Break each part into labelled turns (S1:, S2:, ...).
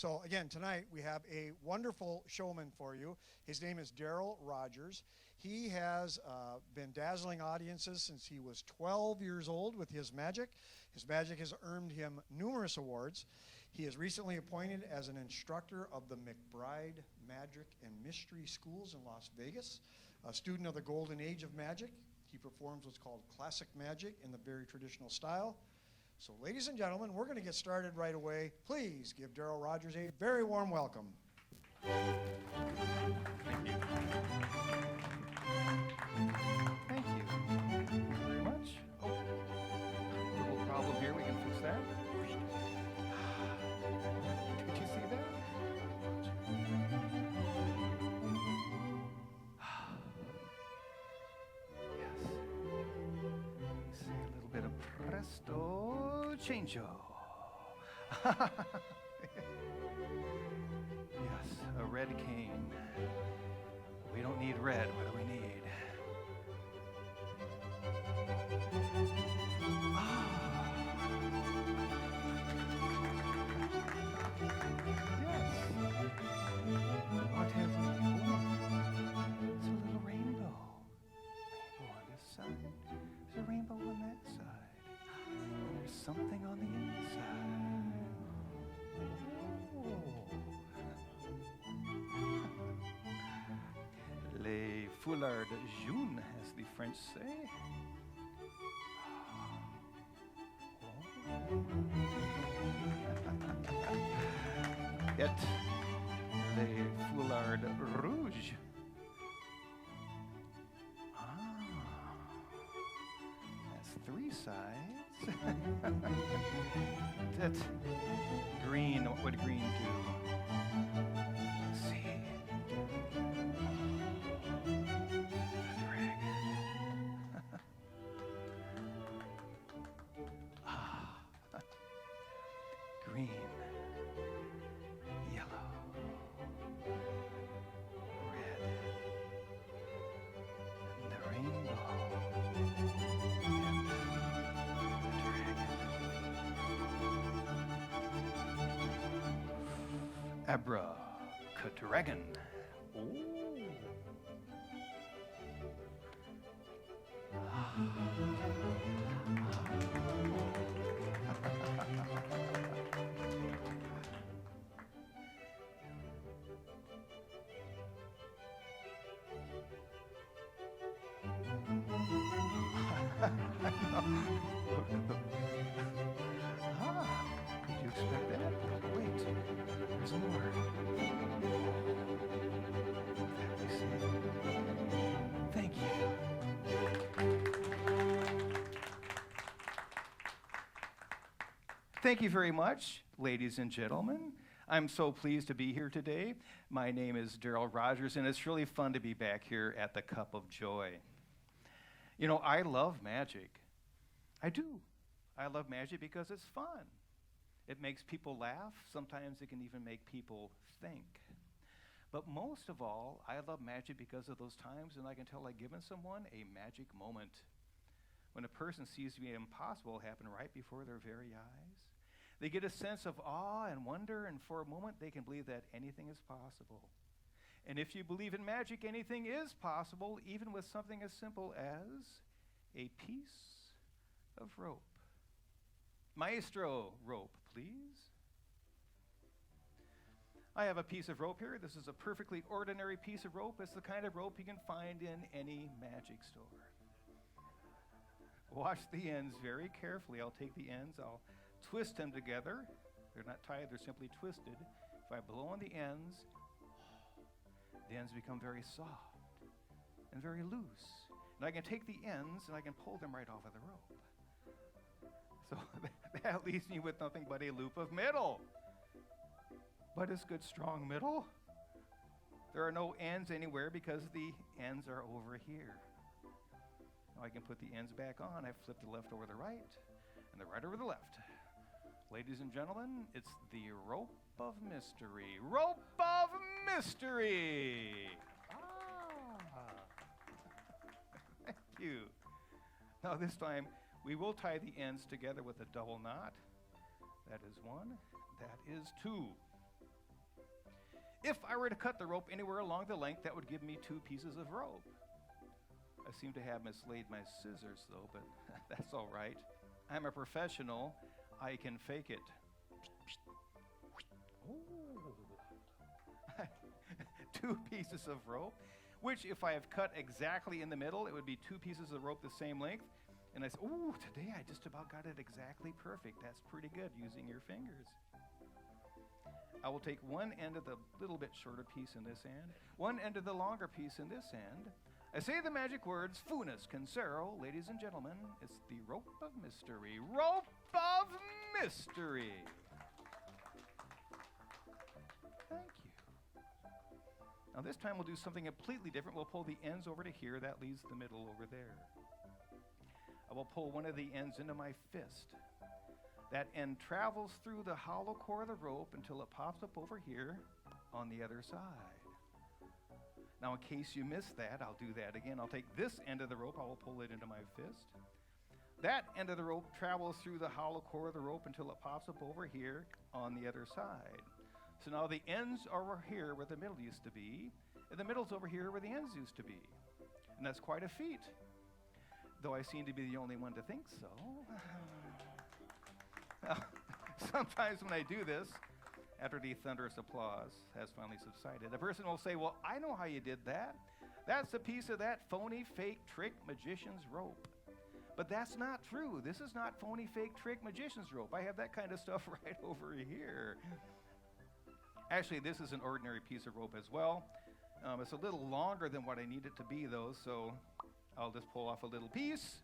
S1: So again, tonight we have a wonderful showman for you. His name is Darryl Rogers. He has been dazzling audiences since he was 12 years old with his magic. His magic has earned him numerous awards. He is recently appointed as an instructor of the McBride Magic and Mystery Schools in Las Vegas, a student of the golden age of magic. He performs what's called classic magic in the very traditional style. So ladies and gentlemen, we're going to get started right away. Please give Darryl Rogers a very warm welcome.
S2: Thank you. Thank you very much. Oh, little problem here. We can fix that. Did you see that? Yes. See a little bit of presto changeo. Yes, a red cane. We don't need red. What do we need? Yes. We want to have it's a little rainbow. Rainbow on this side. There's a rainbow on that side. There's something on the inside. Les foulards jaunes, as the French say. Yet, les foulards rouges. That's three sides. That green, what would green do? Let's see. Green, yellow, red, and the rainbow, and the dragon. Abracadadragon. Did you expect that? Wait, there's more. Let me see. Thank you. Thank you very much, ladies and gentlemen. I'm so pleased to be here today. My name is Darryl Rogers, and it's really fun to be back here at the Cup of Joy. You know, I love magic. I do. I love magic because it's fun. It makes people laugh. Sometimes it can even make people think. But most of all, I love magic because of those times when I can tell I've given someone a magic moment. When a person sees the impossible happen right before their very eyes. They get a sense of awe and wonder, and for a moment they can believe that anything is possible. And if you believe in magic, anything is possible, even with something as simple as a piece of rope. Maestro, rope, please. I have a piece of rope here. This is a perfectly ordinary piece of rope. It's the kind of rope you can find in any magic store. Watch the ends very carefully. I'll take the ends, I'll twist them together. They're not tied, they're simply twisted. If I blow on the ends become very soft and very loose. And I can take the ends and I can pull them right off of the rope. So that leaves me with nothing but a loop of metal. But it's good, strong metal. There are no ends anywhere because the ends are over here. Now I can put the ends back on. I flip the left over the right and the right over the left. Ladies and gentlemen, it's the rope of mystery. Rope of mystery! Thank you. Now this time, we will tie the ends together with a double knot. That is one. That is two. If I were to cut the rope anywhere along the length, that would give me 2 pieces of rope. I seem to have mislaid my scissors, though, but that's all right. I'm a professional. I can fake it. Oh. 2 pieces of rope, which if I have cut exactly in the middle, it would be 2 pieces of rope the same length. And I said, oh, today I just about got it exactly perfect. That's pretty good using your fingers. I will take one end of the little bit shorter piece in this end, one end of the longer piece in this end. I say the magic words, Funes Cancero, ladies and gentlemen. It's the rope of mystery. Rope of mystery. Thank you. Now this time we'll do something completely different. We'll pull the ends over to here. That leaves the middle over there. I will pull one of the ends into my fist. That end travels through the hollow core of the rope until it pops up over here on the other side. Now, in case you missed that, I'll do that again. I'll take this end of the rope, I will pull it into my fist. That end of the rope travels through the hollow core of the rope until it pops up over here on the other side. So now the ends are over here where the middle used to be, and the middle's over here where the ends used to be. And that's quite a feat, though I seem to be the only one to think so. Now, sometimes when I do this, after the thunderous applause has finally subsided, a person will say, well, I know how you did that. That's a piece of that phony, fake, trick magician's rope. But that's not true. This is not phony, fake, trick magician's rope. I have that kind of stuff right over here. Actually, this is an ordinary piece of rope as well. It's a little longer than what I need it to be, though, so I'll just pull off a little piece.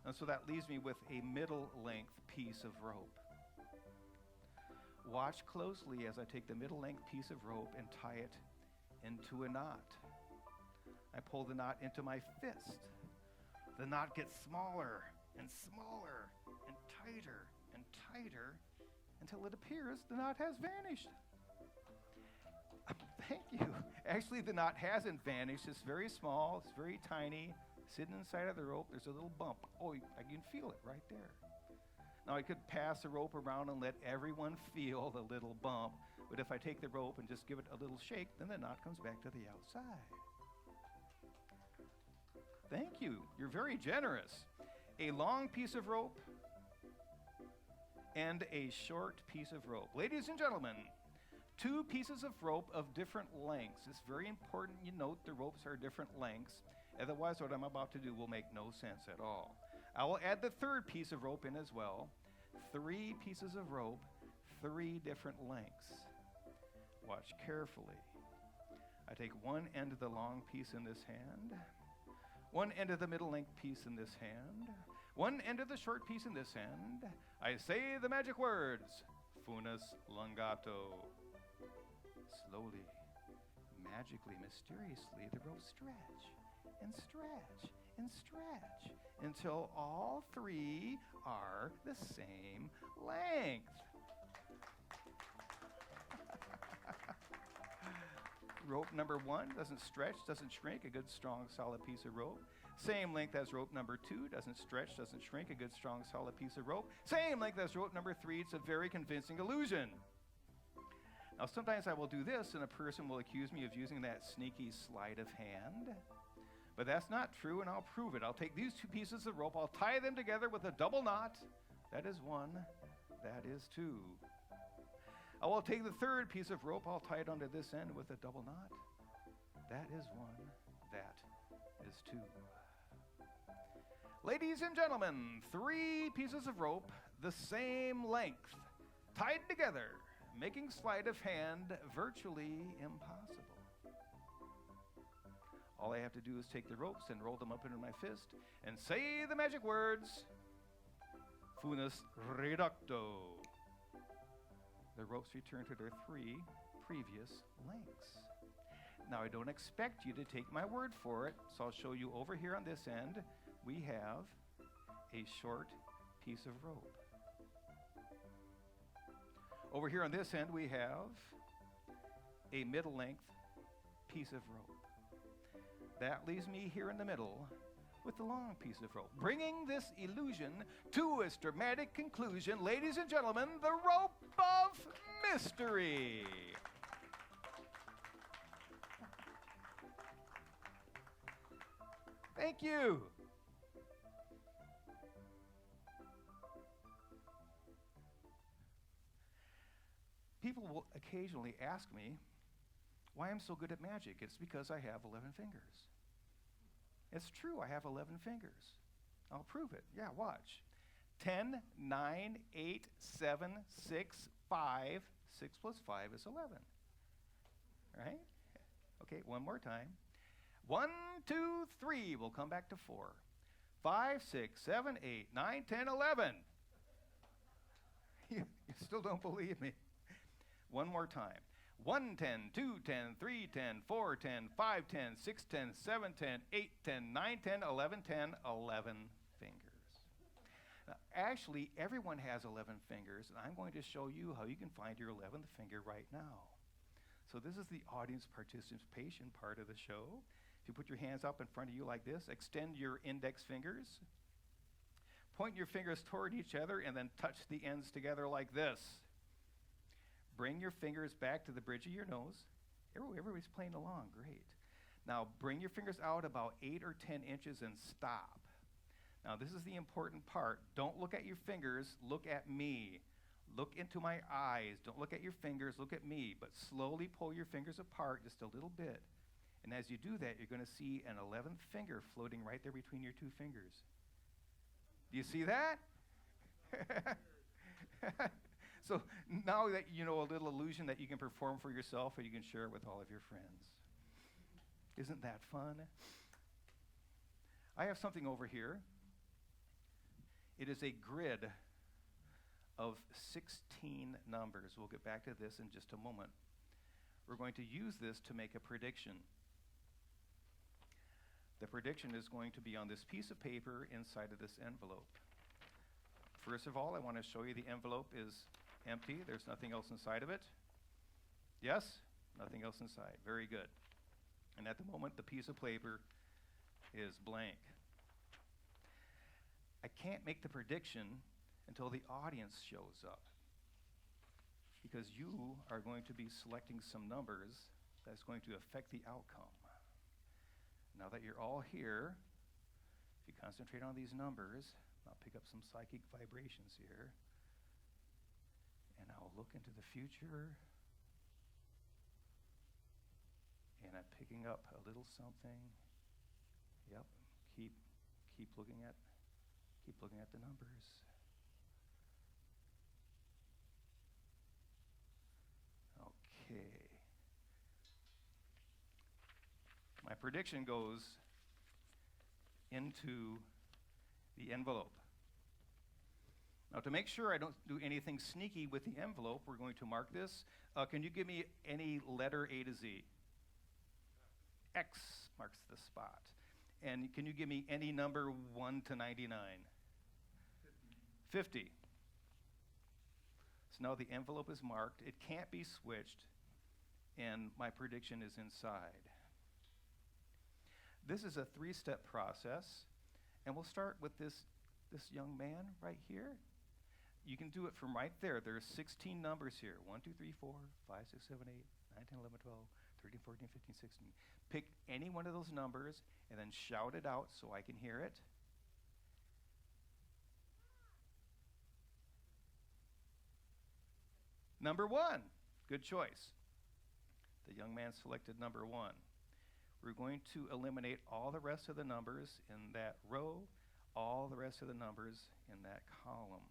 S2: And so that leaves me with a middle-length piece of rope. Watch closely as I take the middle-length piece of rope and tie it into a knot. I pull the knot into my fist. The knot gets smaller and smaller and tighter until it appears the knot has vanished. Thank you. Actually, the knot hasn't vanished. It's very small. It's very tiny. Sitting inside of the rope, there's a little bump. Oh, I can feel it right there. Now, I could pass the rope around and let everyone feel the little bump, but if I take the rope and just give it a little shake, then the knot comes back to the outside. Thank you. You're very generous. A long piece of rope and a short piece of rope. Ladies and gentlemen, 2 pieces of rope of different lengths. It's very important you note the ropes are different lengths. Otherwise, what I'm about to do will make no sense at all. I will add the 3rd piece of rope in as well. 3 pieces of rope, 3 different lengths. Watch carefully. I take one end of the long piece in this hand, one end of the middle length piece in this hand, one end of the short piece in this hand. I say the magic words, Funes Lungato. Slowly, magically, mysteriously, the ropes stretch and stretch and stretch until all 3 are the same length. Rope number 1 doesn't stretch, doesn't shrink, a good, strong, solid piece of rope. Same length as rope number 2, doesn't stretch, doesn't shrink, a good, strong, solid piece of rope. Same length as rope number 3, it's a very convincing illusion. Now, sometimes I will do this, and a person will accuse me of using that sneaky sleight of hand. But that's not true, and I'll prove it. I'll take these 2 pieces of rope, I'll tie them together with a double knot. That is 1, that is 2. I will take the 3rd piece of rope, I'll tie it onto this end with a double knot. That is 1, that is 2. Ladies and gentlemen, 3 pieces of rope, the same length, tied together, making sleight of hand virtually impossible. All I have to do is take the ropes and roll them up into my fist and say the magic words, Funes Reducto. The ropes return to their 3 previous lengths. Now, I don't expect you to take my word for it, so I'll show you over here on this end, we have a short piece of rope. Over here on this end, we have a middle-length piece of rope. That leaves me here in the middle with the long piece of rope, bringing this illusion to its dramatic conclusion. Ladies and gentlemen, the rope of mystery. Thank you. People will occasionally ask me why I'm so good at magic. It's because I have 11 fingers. It's true, I have 11 fingers. I'll prove it. Yeah, watch. 10, 9, 8, 7, 6, 5. 6 plus 5 is 11. Right? Okay, one more time. 1, 2, 3. We'll come back to 4. 5, 6, 7, 8, 9, 10, 11. You still don't believe me. One more time. 1, 10, 2, 10, 3, 10, 4, 10, 5, 10, 6, 10, 7, 10, 8, 10, 9, 10, 11, 10, 11 fingers. Now, actually, everyone has 11 fingers, and I'm going to show you how you can find your 11th finger right now. So this is the audience participation part of the show. If you put your hands up in front of you like this, extend your index fingers, point your fingers toward each other, and then touch the ends together like this. Bring your fingers back to the bridge of your nose. Everybody's playing along, great. Now bring your fingers out about 8 or 10 inches and stop. Now this is the important part. Don't look at your fingers, look at me. Look into my eyes. Don't look at your fingers, look at me. But slowly pull your fingers apart just a little bit. And as you do that, you're going to see an 11th finger floating right there between your two fingers. Do you see that? So now that you know a little illusion that you can perform for yourself or you can share it with all of your friends. Isn't that fun? I have something over here. It is a grid of 16 numbers. We'll get back to this in just a moment. We're going to use this to make a prediction. The prediction is going to be on this piece of paper inside of this envelope. First of all, I want to show you the envelope is empty. There's nothing else inside of it. Yes? Nothing else inside. Very good. And at the moment, the piece of paper is blank. I can't make the prediction until the audience shows up, because you are going to be selecting some numbers that's going to affect the outcome. Now that you're all here, if you concentrate on these numbers, I'll pick up some psychic vibrations here, and I'll look into the future, and I'm picking up a little something. Yep, keep looking at the numbers. Okay. My prediction goes into the envelope. Now, to make sure I don't do anything sneaky with the envelope, we're going to mark this. Can you give me any letter A to Z? X marks the spot. And can you give me any number 1 to 99? 50. So now the envelope is marked. It can't be switched, and my prediction is inside. This is a 3-step process, and we'll start with this young man right here. You can do it from right there. There are 16 numbers here. 1, 2, 3, 4, 5, 6, 7, 8, 9, 10, 11, 12, 13, 14, 15, 16. Pick any one of those numbers and then shout it out so I can hear it. Number 1. Good choice. The young man selected number 1. We're going to eliminate all the rest of the numbers in that row, all the rest of the numbers in that column.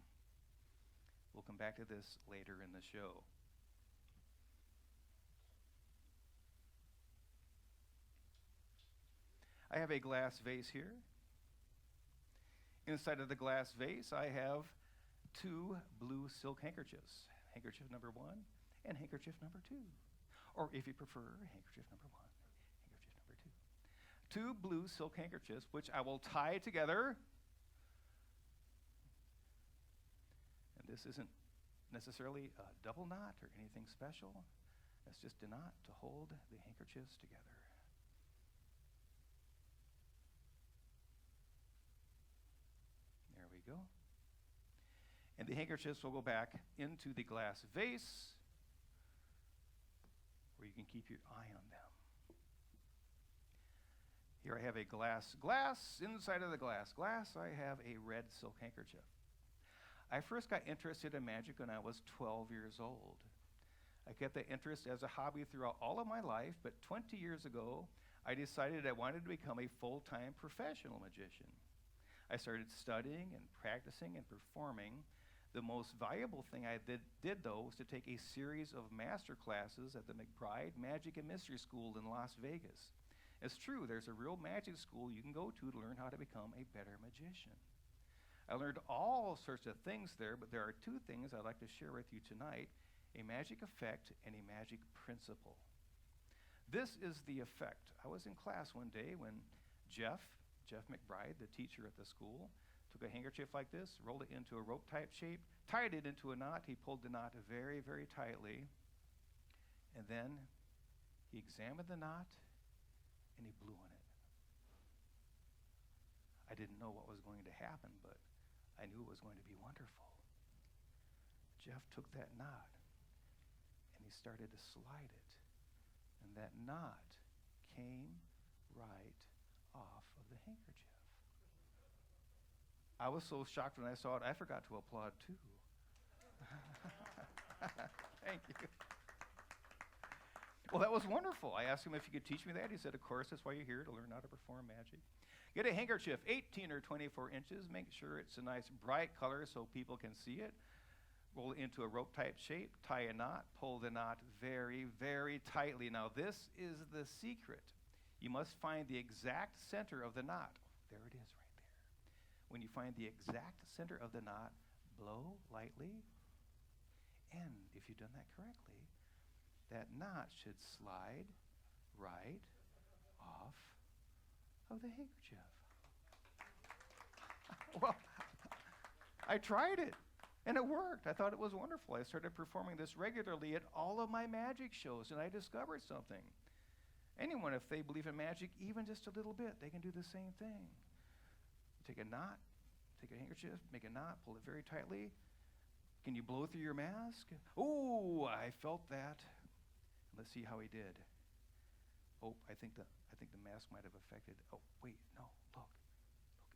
S2: We'll come back to this later in the show. I have a glass vase here. Inside of the glass vase, I have 2 blue silk handkerchiefs. Handkerchief number 1 and handkerchief number 2. Or if you prefer, handkerchief number 1, handkerchief number 2. 2 blue silk handkerchiefs, which I will tie together. And this isn't necessarily a double knot or anything special. That's just a knot to hold the handkerchiefs together. There we go. And the handkerchiefs will go back into the glass vase where you can keep your eye on them. Here I have a glass, inside of the glass, I have a red silk handkerchief. I first got interested in magic when I was 12 years old. I kept that interest as a hobby throughout all of my life, but 20 years ago, I decided I wanted to become a full-time professional magician. I started studying and practicing and performing. The most valuable thing I did though, was to take a series of master classes at the McBride Magic and Mystery School in Las Vegas. It's true, there's a real magic school you can go to learn how to become a better magician. I learned all sorts of things there, but there are two things I'd like to share with you tonight: a magic effect and a magic principle. This is the effect. I was in class one day when Jeff McBride, the teacher at the school, took a handkerchief like this, rolled it into a rope-type shape, tied it into a knot. He pulled the knot very, very tightly, and then he examined the knot, and he blew on it. I didn't know what was going to happen, but I knew it was going to be wonderful. Jeff took that knot, and he started to slide it, and that knot came right off of the handkerchief. I was so shocked when I saw it, I forgot to applaud too. Thank you. Well, that was wonderful. I asked him if he could teach me that. He said, of course, that's why you're here, to learn how to perform magic. Get a handkerchief, 18 or 24 inches. Make sure it's a nice bright color so people can see it. Roll it into a rope-type shape, tie a knot, pull the knot very, very tightly. Now, this is the secret. You must find the exact center of the knot. There it is right there. When you find the exact center of the knot, blow lightly, and if you've done that correctly, that knot should slide right off of the handkerchief. Well, I tried it, and it worked. I thought it was wonderful. I started performing this regularly at all of my magic shows, and I discovered something. Anyone, if they believe in magic, even just a little bit, they can do the same thing. Take a knot, take a handkerchief, make a knot, pull it very tightly. Can you blow through your mask? Oh, I felt that. Let's see how he did. Oh, I think the mask might have affected. Oh, wait, no, look,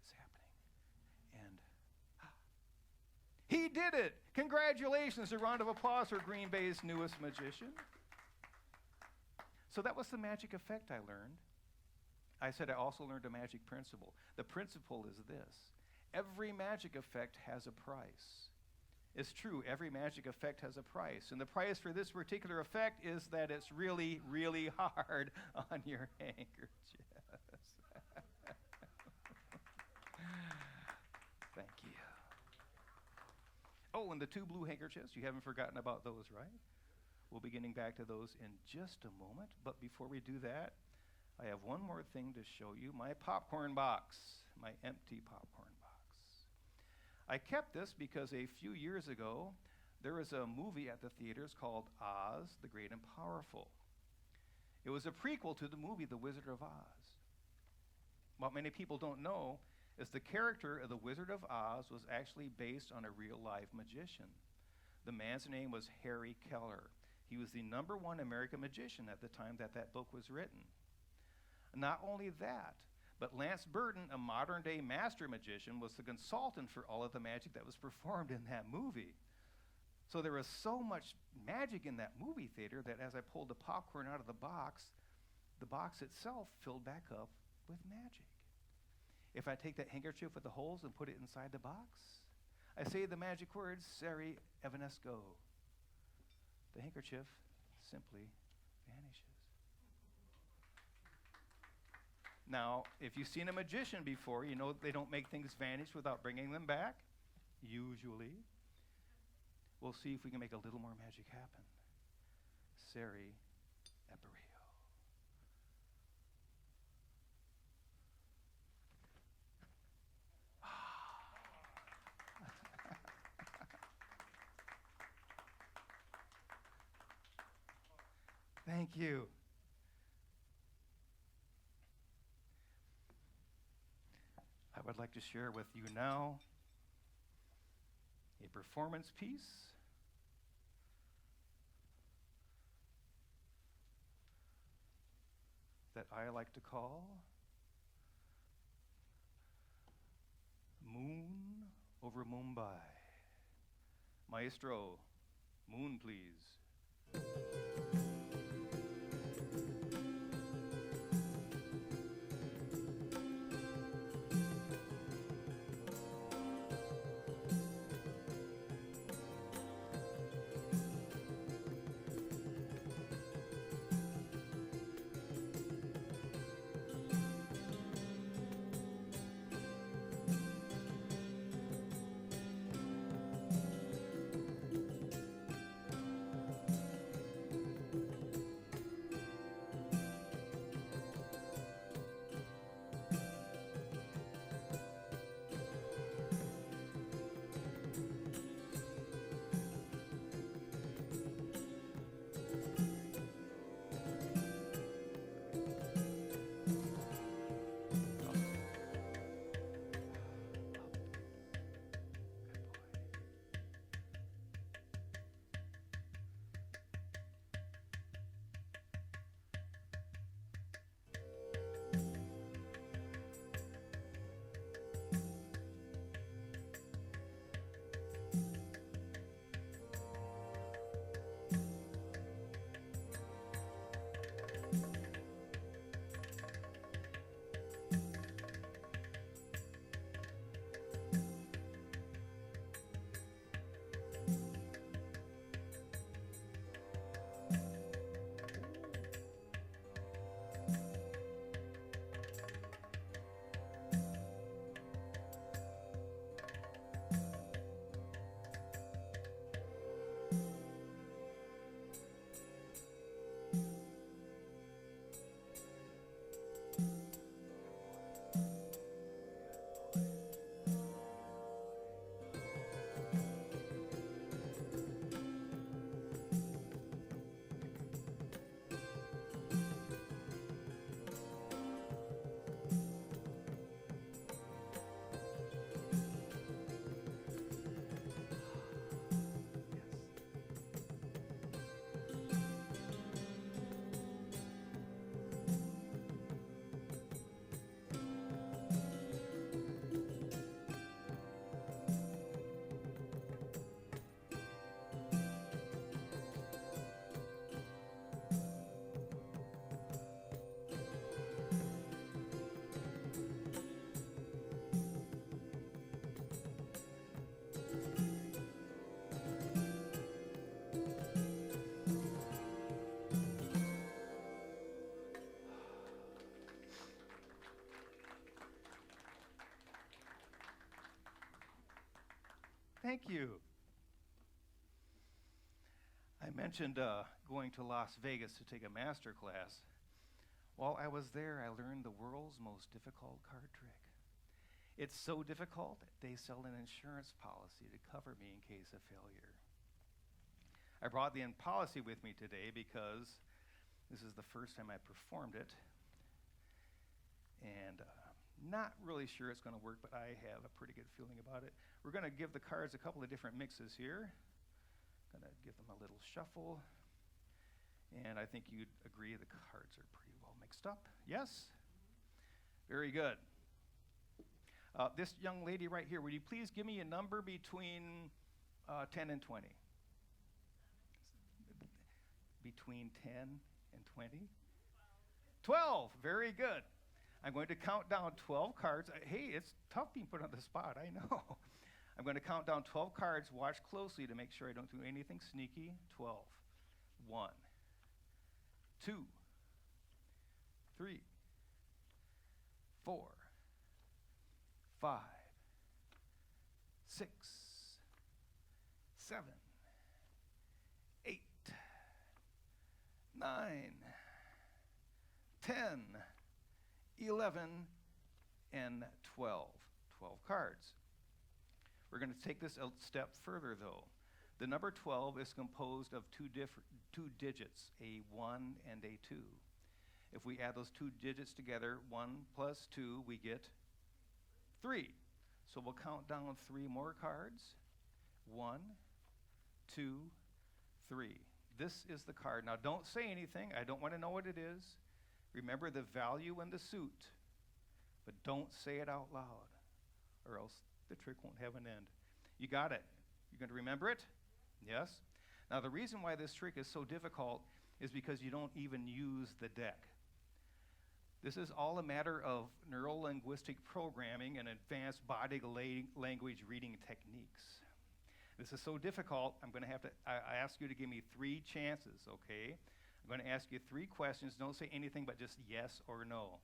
S2: it's happening. And he did it! Congratulations! A round of applause for Green Bay's newest magician. So that was the magic effect I learned. I said I also learned a magic principle. The principle is this: every magic effect has a price. It's true, every magic effect has a price. And the price for this particular effect is that it's really, really hard on your handkerchief. Thank you. Oh, and the two blue handkerchiefs, you haven't forgotten about those, right? We'll be getting back to those in just a moment. But before we do that, I have one more thing to show you, my popcorn box, my empty popcorn box. I kept this because a few years ago, there was a movie at the theaters called Oz, the Great and Powerful. It was a prequel to the movie The Wizard of Oz. What many people don't know is the character of the Wizard of Oz was actually based on a real-life magician. The man's name was Harry Keller. He was the #1 American magician at the time that that book was written. Not only that, but Lance Burton, a modern-day master magician, was the consultant for all of the magic that was performed in that movie. So there was so much magic in that movie theater that as I pulled the popcorn out of the box itself filled back up with magic. If I take that handkerchief with the holes and put it inside the box, I say the magic words, Seri Evanesco. The handkerchief simply vanishes. Now, if you've seen a magician before, you know they don't make things vanish without bringing them back, usually. We'll see if we can make a little more magic happen. Seri Eberio. Thank you. I would like to share with you now a performance piece that I like to call Moon over Mumbai. Maestro, moon please. Thank you. I mentioned going to Las Vegas to take a master class. While I was there, I learned the world's most difficult card trick. It's so difficult, they sell an insurance policy to cover me in case of failure. I brought the policy with me today because this is the first time I performed it. And not really sure it's going to work, but I have a pretty good feeling about it. We're going to give the cards a couple of different mixes here. Going to give them a little shuffle. And I think you'd agree the cards are pretty well mixed up. Yes? Very good. This young lady right here, would you please give me a number between 10 and 20? Between 10 and 20? 12. Very good. I'm going to count down 12 cards. Hey, it's tough being put on the spot, I know. I'm going to count down 12 cards. Watch closely to make sure I don't do anything sneaky. 12. 1, 2, 3, 4, 5, 6, 7, 8, 9, 10, 11, and 12. 12 cards. We're going to take this a step further, though. The number 12 is composed of two digits, a 1 and a 2. If we add those two digits together, 1 plus 2, we get 3. So we'll count down 3 more cards. 1, 2, 3. This is the card. Now, don't say anything. I don't want to know what it is. Remember the value in the suit, but don't say it out loud, or else the trick won't have an end. You got it. You're going to remember it? Yes? Now, the reason why this trick is so difficult is because you don't even use the deck. This is all a matter of neuro-linguistic programming and advanced body language reading techniques. This is so difficult, I'm going to have to ask you to give me 3 chances, okay? I'm going to ask you 3 questions. Don't say anything but just yes or no.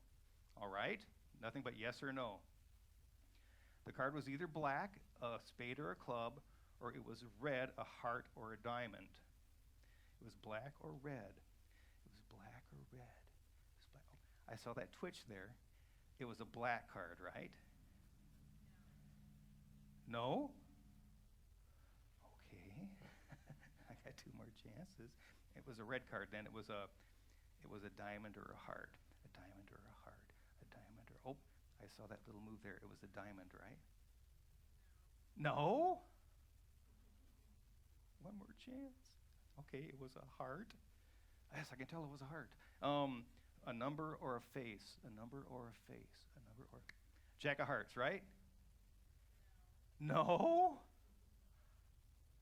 S2: All right? Nothing but yes or no. The card was either black, a spade or a club, or it was red, a heart or a diamond. It was black or red. It was black or red. It was black. Oh, I saw that twitch there. It was a black card, right? No? Okay. I got 2 more chances. It was a red card then. It was a diamond or a heart. A diamond or a heart. A diamond or, oh, I saw that little move there. It was a diamond, right? No? 1 more chance. Okay, it was a heart. Yes, I can tell it was a heart. A number or a face. A number or a face. A number or Jack of hearts, right? No?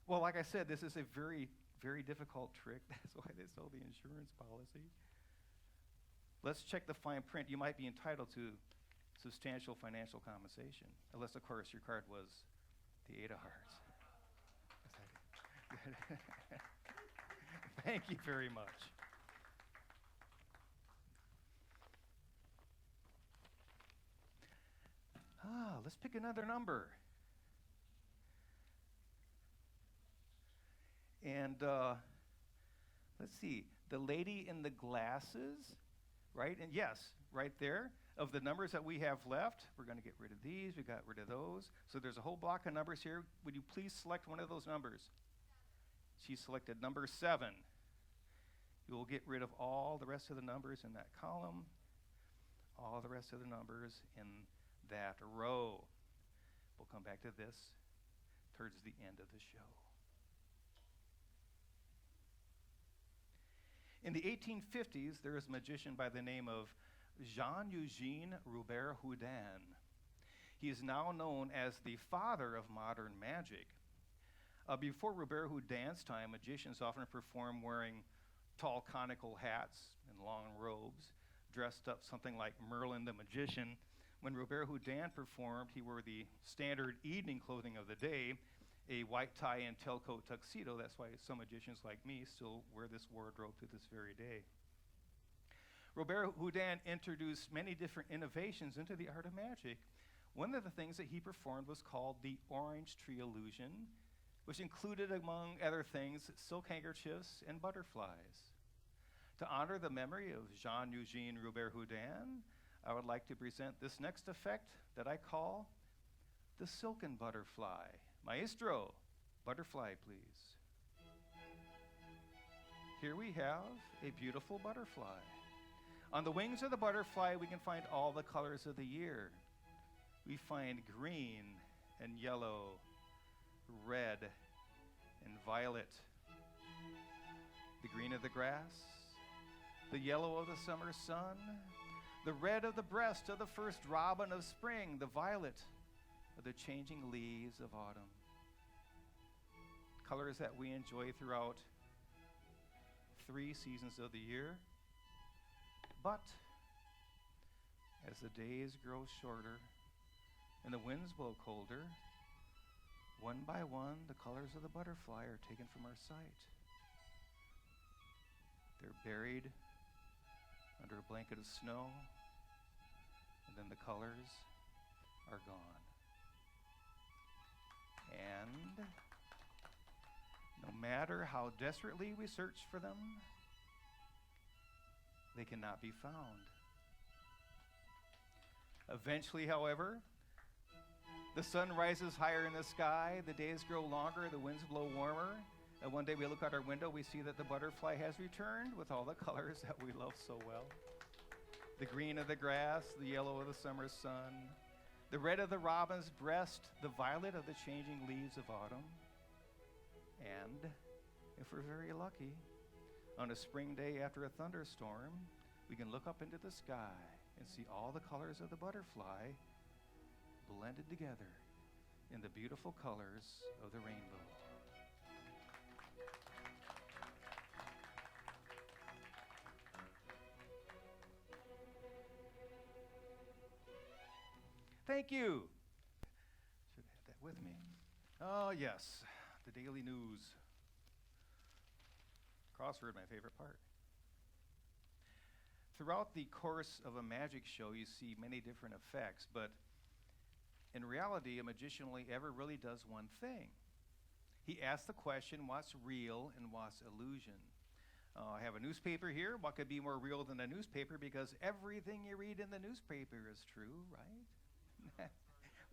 S2: Well, like I said, this is a very, very difficult trick. That's why they sell the insurance policy. Let's check the fine print. You might be entitled to substantial financial compensation, unless, of course, your card was the 8 of hearts. Thank you very much. Let's pick another number. And let's see, the lady in the glasses, right? And yes, right there, of the numbers that we have left, we're going to get rid of these, we got rid of those. So there's a whole block of numbers here. Would you please select one of those numbers? She selected number 7. You will get rid of all the rest of the numbers in that column, all the rest of the numbers in that row. We'll come back to this towards the end of the show. In the 1850s, there is a magician by the name of Jean-Eugène Robert-Houdin. He is now known as the father of modern magic. Before Robert-Houdin's time, magicians often performed wearing tall conical hats and long robes, dressed up something like Merlin the magician. When Robert-Houdin performed, he wore the standard evening clothing of the day, a white tie and tailcoat tuxedo. That's why some magicians like me still wear this wardrobe to this very day. Robert-Houdin introduced many different innovations into the art of magic. One of the things that he performed was called the orange tree illusion, which included, among other things, silk handkerchiefs and butterflies. To honor the memory of Jean-Eugène Robert-Houdin, I would like to present this next effect that I call the silken butterfly. Maestro, butterfly, please. Here we have a beautiful butterfly. On the wings of the butterfly, we can find all the colors of the year. We find green and yellow, red and violet, the green of the grass, the yellow of the summer sun, the red of the breast of the first robin of spring, the violet of the changing leaves of autumn. Colors that we enjoy throughout 3 seasons of the year. But as the days grow shorter and the winds blow colder, one by one, the colors of the butterfly are taken from our sight. They're buried under a blanket of snow, and then the colors are gone. And no matter how desperately we search for them, they cannot be found. Eventually, however, the sun rises higher in the sky, the days grow longer, the winds blow warmer, and one day we look out our window, we see that the butterfly has returned with all the colors that we love so well. The green of the grass, the yellow of the summer sun, the red of the robin's breast, the violet of the changing leaves of autumn. And if we're very lucky, on a spring day after a thunderstorm, we can look up into the sky and see all the colors of the butterfly blended together in the beautiful colors of the rainbow. Thank you. Should have had that with me. Oh, yes, the daily news. Crossword, my favorite part. Throughout the course of a magic show, you see many different effects, but in reality, a magician only ever really does one thing. He asks the question, what's real and what's illusion? I have a newspaper here. What could be more real than a newspaper? Because everything you read in the newspaper is true, right?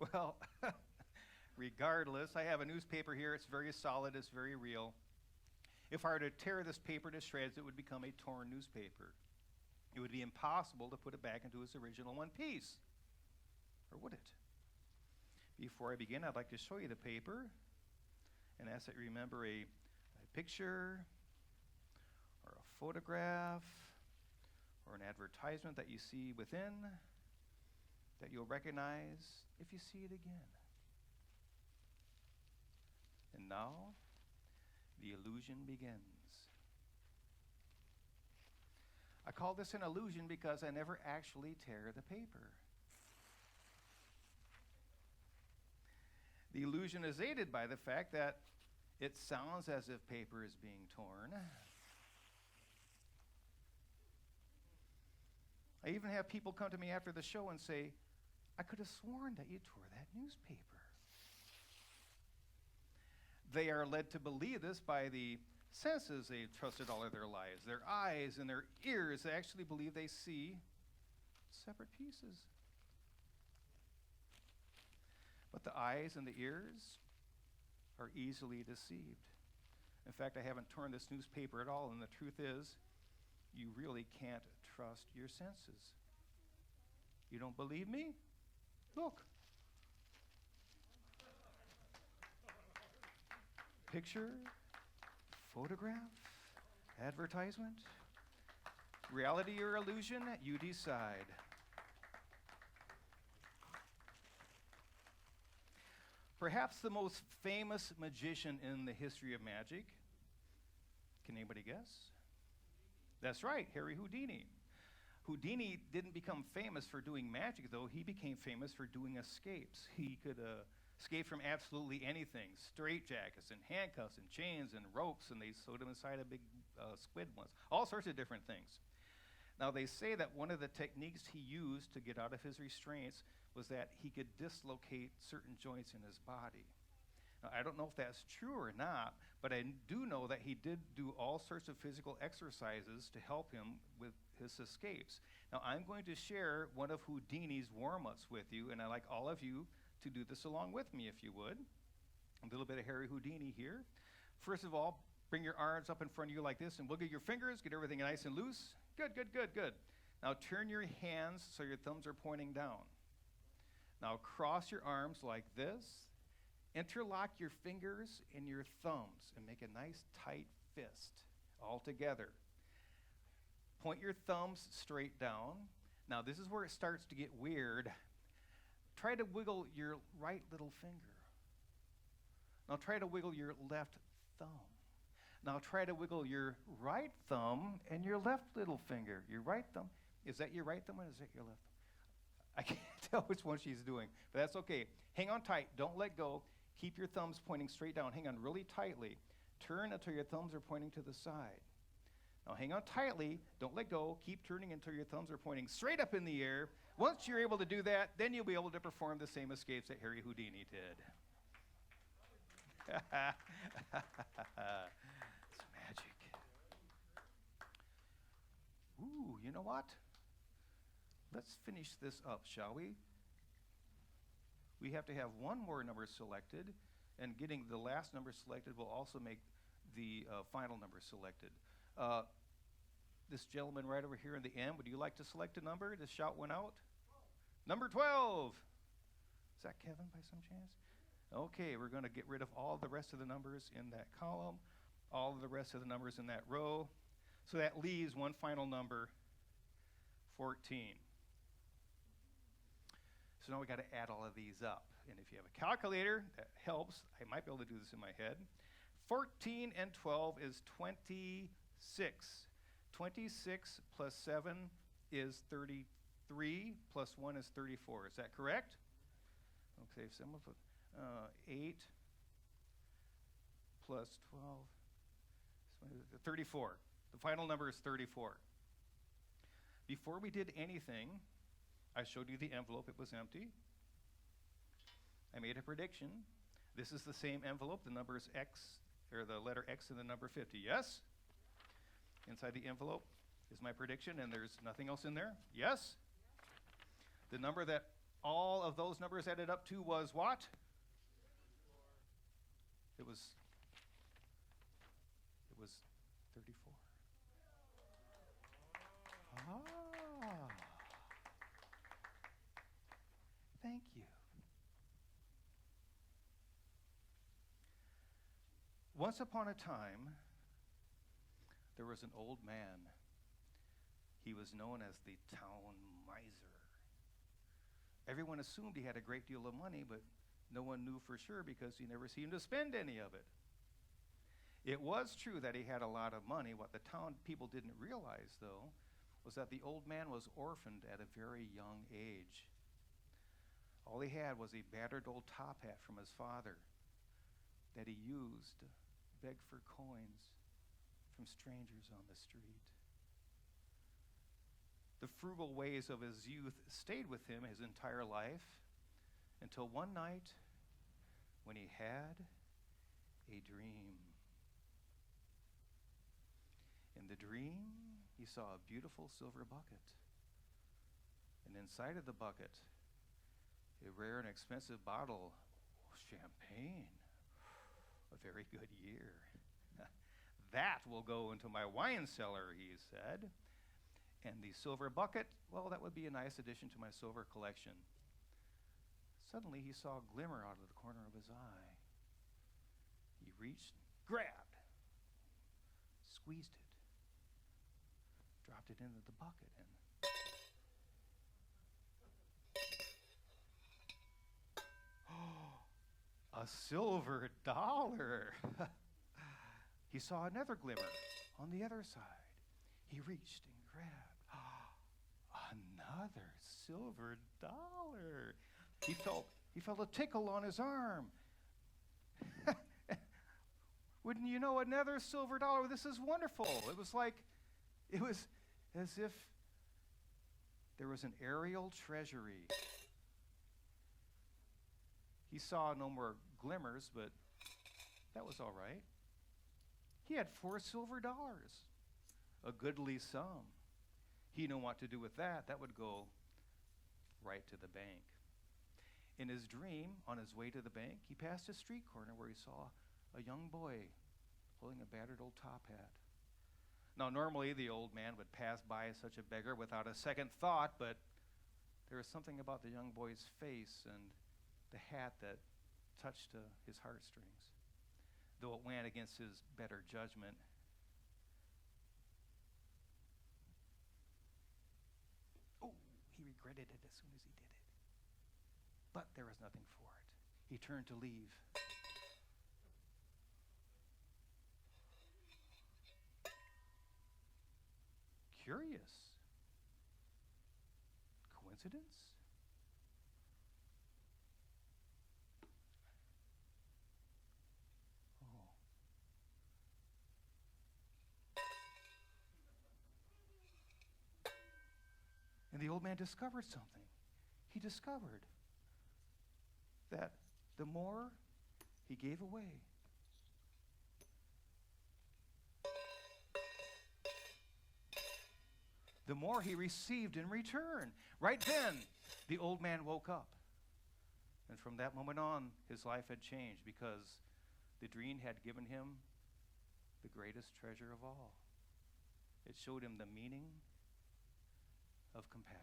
S2: Well, regardless, I have a newspaper here. It's very solid. It's very real. If I were to tear this paper to shreds, it would become a torn newspaper. It would be impossible to put it back into its original one piece. Or would it? Before I begin, I'd like to show you the paper and ask that you remember a picture or a photograph or an advertisement that you see within that you'll recognize if you see it again. And now, the illusion begins. I call this an illusion because I never actually tear the paper. The illusion is aided by the fact that it sounds as if paper is being torn. I even have people come to me after the show and say, I could have sworn that you tore that newspaper. They are led to believe this by the senses they've trusted all of their lives. Their eyes and their ears, they actually believe they see separate pieces. But the eyes and the ears are easily deceived. In fact, I haven't torn this newspaper at all, and the truth is, you really can't trust your senses. You don't believe me? Look. Picture, photograph, advertisement, reality or illusion, you decide. Perhaps the most famous magician in the history of magic. Can anybody guess? That's right, Harry Houdini. Houdini didn't become famous for doing magic, though. He became famous for doing escapes. He could escape from absolutely anything, straitjackets and handcuffs and chains and ropes, and they sewed him inside a big squid once. All sorts of different things. Now, they say that one of the techniques he used to get out of his restraints was that he could dislocate certain joints in his body. Now, I don't know if that's true or not, but I do know that he did do all sorts of physical exercises to help him with his escapes. Now, I'm going to share one of Houdini's warm-ups with you, and I'd like all of you to do this along with me, if you would. A little bit of Harry Houdini here. First of all, bring your arms up in front of you like this and wiggle your fingers, get everything nice and loose. Good, good, good, good. Now turn your hands so your thumbs are pointing down. Now cross your arms like this. Interlock your fingers and your thumbs and make a nice tight fist all together. Point your thumbs straight down. Now this is where it starts to get weird. Try to wiggle your right little finger. Now try to wiggle your left thumb. Now try to wiggle your right thumb and your left little finger. Your right thumb. Is that your right thumb or is that your left thumb? I can't tell which one she's doing, but that's okay. Hang on tight. Don't let go. Keep your thumbs pointing straight down. Hang on really tightly. Turn until your thumbs are pointing to the side. Now hang on tightly. Don't let go. Keep turning until your thumbs are pointing straight up in the air. Once you're able to do that, then you'll be able to perform the same escapes that Harry Houdini did. It's magic. Ooh, you know what? Let's finish this up, shall we? We have to have one more number selected, and getting the last number selected will also make the final number selected. This gentleman right over here in the end, would you like to select a number? Just shout one out. 12. Number 12. Is that Kevin by some chance? Okay, we're going to get rid of all the rest of the numbers in that column, all of the rest of the numbers in that row. So that leaves one final number, 14. So now we got to add all of these up. and if you have a calculator, that helps. I might be able to do this in my head. 14 and 12 is 26. 26 plus 7 is 33, plus 1 is 34. Is that correct? Okay, 8 plus 12, 34. The final number is 34. Before we did anything, I showed you the envelope. It was empty. I made a prediction. This is the same envelope. The number is X, or the letter X and the number 50. Yes? Inside the envelope is my prediction, and there's nothing else in there. Yes? The number that all of those numbers added up to was what? It was 34. Ah. Thank you. Once upon a time, there was an old man. He was known as the town miser. Everyone assumed he had a great deal of money, but no one knew for sure because he never seemed to spend any of it. It was true that he had a lot of money. What the town people didn't realize, though, was that the old man was orphaned at a very young age. All he had was a battered old top hat from his father that he used to beg for coins from strangers on the street. The frugal ways of his youth stayed with him his entire life until one night when he had a dream. In the dream, he saw a beautiful silver bucket. And inside of the bucket, a rare and expensive bottle of champagne. A very good year. That will go into my wine cellar, he said. And the silver bucket, well, that would be a nice addition to my silver collection. Suddenly, he saw a glimmer out of the corner of his eye. He reached, grabbed, squeezed it, dropped it into the bucket, and a silver dollar. He saw another glimmer on the other side. He reached and grabbed another silver dollar. He felt a tickle on his arm. Wouldn't you know, another silver dollar? This is wonderful. It was as if there was an aerial treasury. He saw no more glimmers, but that was all right. He had 4 silver dollars, a goodly sum. He knew what to do with that. That would go right to the bank. In his dream, on his way to the bank, he passed a street corner where he saw a young boy holding a battered old top hat. Now, normally the old man would pass by such a beggar without a second thought, but there was something about the young boy's face and the hat that touched his heartstrings, though it went against his better judgment. Oh, he regretted it as soon as he did it. But there was nothing for it. He turned to leave. Curious. Coincidence? And the old man discovered something. He discovered that the more he gave away, the more he received in return. Right then, the old man woke up. And from that moment on, his life had changed because the dream had given him the greatest treasure of all. It showed him the meaning of compassion.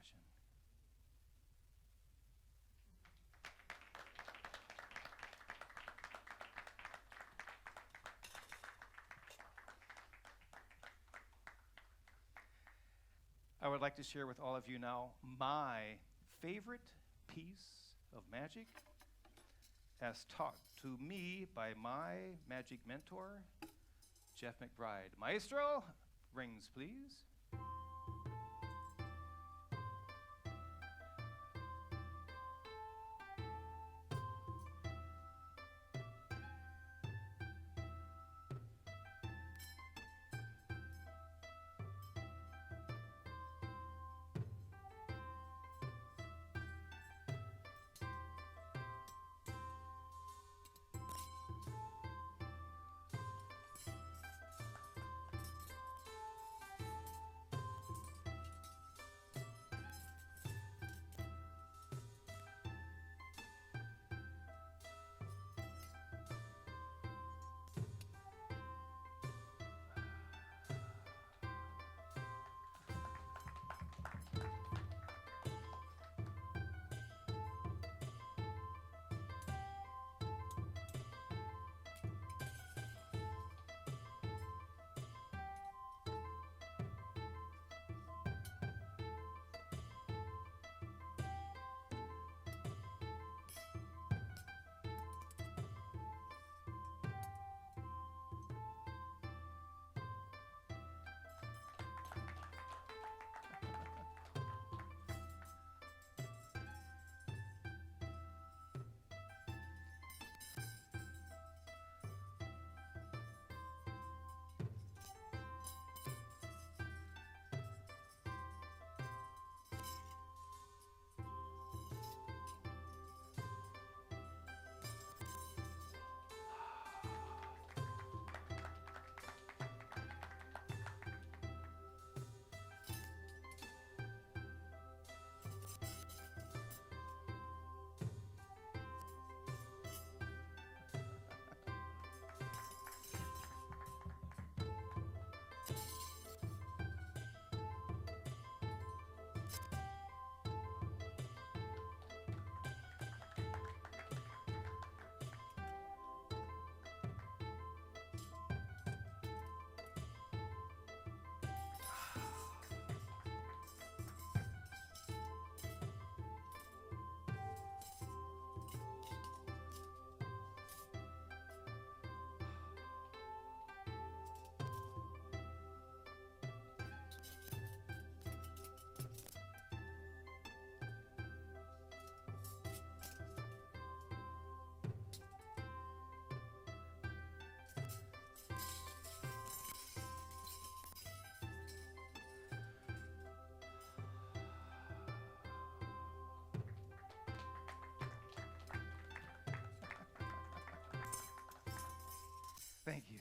S2: I would like to share with all of you now my favorite piece of magic as taught to me by my magic mentor, Jeff McBride. Maestro, rings please. Thank you.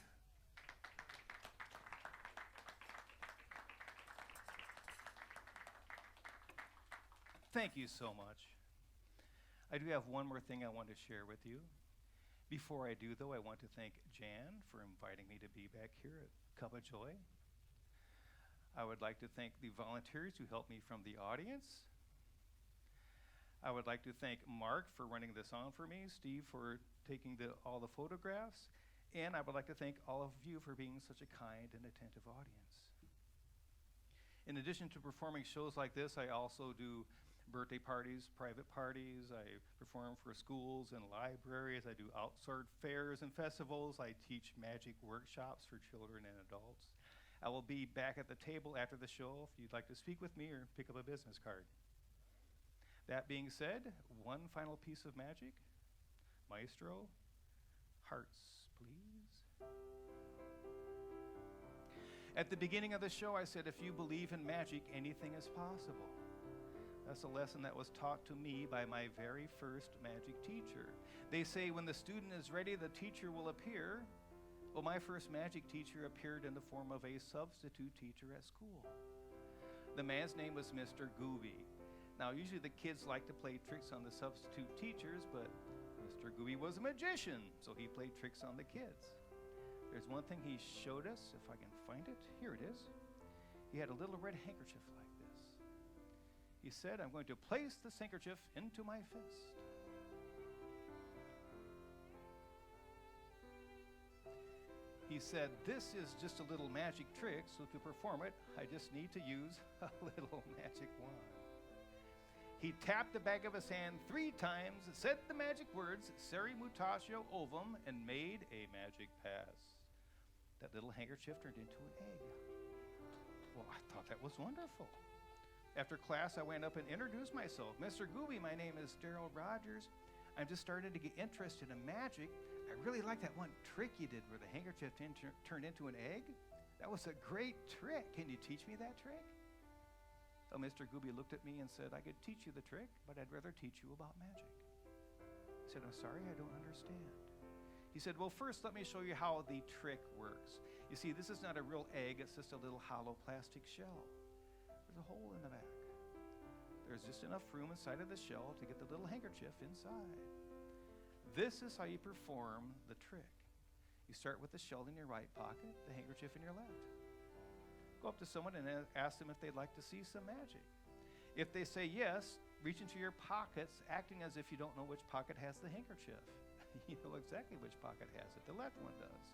S2: Thank you so much. I do have one more thing I want to share with you. Before I do, though, I want to thank Jan for inviting me to be back here at Cup of Joy. I would like to thank the volunteers who helped me from the audience. I would like to thank Mark for running this on for me, Steve for taking all the photographs, and I would like to thank all of you for being such a kind and attentive audience. In addition to performing shows like this, I also do birthday parties, private parties. I perform for schools and libraries. I do outdoor fairs and festivals. I teach magic workshops for children and adults. I will be back at the table after the show if you'd like to speak with me or pick up a business card. That being said, one final piece of magic. Maestro, hearts, please. At the beginning of the show, I said, if you believe in magic, anything is possible. That's a lesson that was taught to me by my very first magic teacher. They say when the student is ready, the teacher will appear. Well, my first magic teacher appeared in the form of a substitute teacher at school. The man's name was Mr. Gooby. Now, usually the kids like to play tricks on the substitute teachers, but Mr. Gooby was a magician, so he played tricks on the kids. There's one thing he showed us, if I can find it. Here it is. He had a little red handkerchief like this. He said, I'm going to place this handkerchief into my fist. He said, this is just a little magic trick, so to perform it, I just need to use a little magic wand. He tapped the back of his hand 3 times, said the magic words, Seri mutatio ovum, and made a magic pass. That little handkerchief turned into an egg. Well, I thought that was wonderful. After class, I went up and introduced myself. Mr. Gooby, my name is Daryl Rogers. I'm just starting to get interested in magic. I really like that one trick you did where the handkerchief turned into an egg. That was a great trick. Can you teach me that trick? So Mr. Gooby looked at me and said, I could teach you the trick, but I'd rather teach you about magic. I said, I'm sorry, I don't understand. He said, well, first let me show you how the trick works. You see, this is not a real egg, it's just a little hollow plastic shell. There's a hole in the back. There's just enough room inside of the shell to get the little handkerchief inside. This is how you perform the trick. You start with the shell in your right pocket, the handkerchief in your left. Go up to someone and ask them if they'd like to see some magic. If they say yes, reach into your pockets, acting as if you don't know which pocket has the handkerchief. You know exactly which pocket has it. The left one does.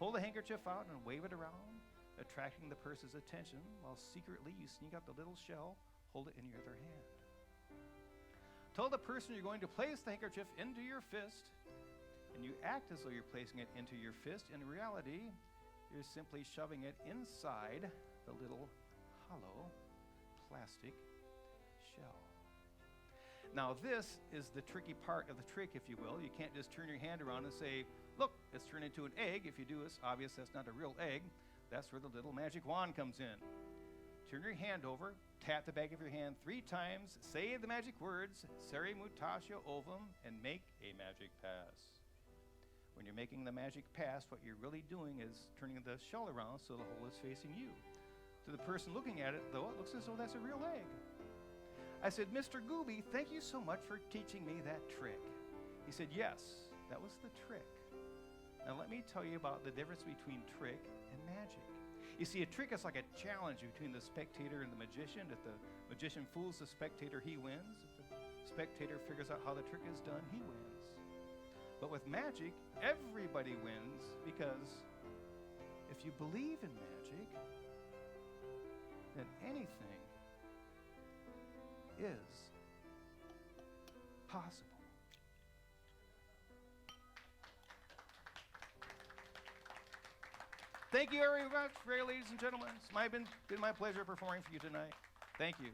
S2: Pull the handkerchief out and wave it around, attracting the person's attention, while secretly you sneak out the little shell, hold it in your other hand. Tell the person you're going to place the handkerchief into your fist, and you act as though you're placing it into your fist. In reality, you're simply shoving it inside the little hollow plastic shell. Now this is the tricky part of the trick, if you will. You can't just turn your hand around and say, look, it's turned into an egg. If you do, it's obvious that's not a real egg. That's where the little magic wand comes in. Turn your hand over, tap the back of your hand 3 times, say the magic words, Seri mutatio ovum, and make a magic pass. When you're making the magic pass, what you're really doing is turning the shell around so the hole is facing you. To the person looking at it, though, it looks as though that's a real egg. I said, Mr. Gooby, thank you so much for teaching me that trick. He said, yes, that was the trick. Now let me tell you about the difference between trick and magic. You see, a trick is like a challenge between the spectator and the magician. If the magician fools the spectator, he wins. If the spectator figures out how the trick is done, he wins. But with magic, everybody wins, because if you believe in magic, then anything is possible. Thank you very much, ladies and gentlemen. It's been my pleasure performing for you tonight. Thank you.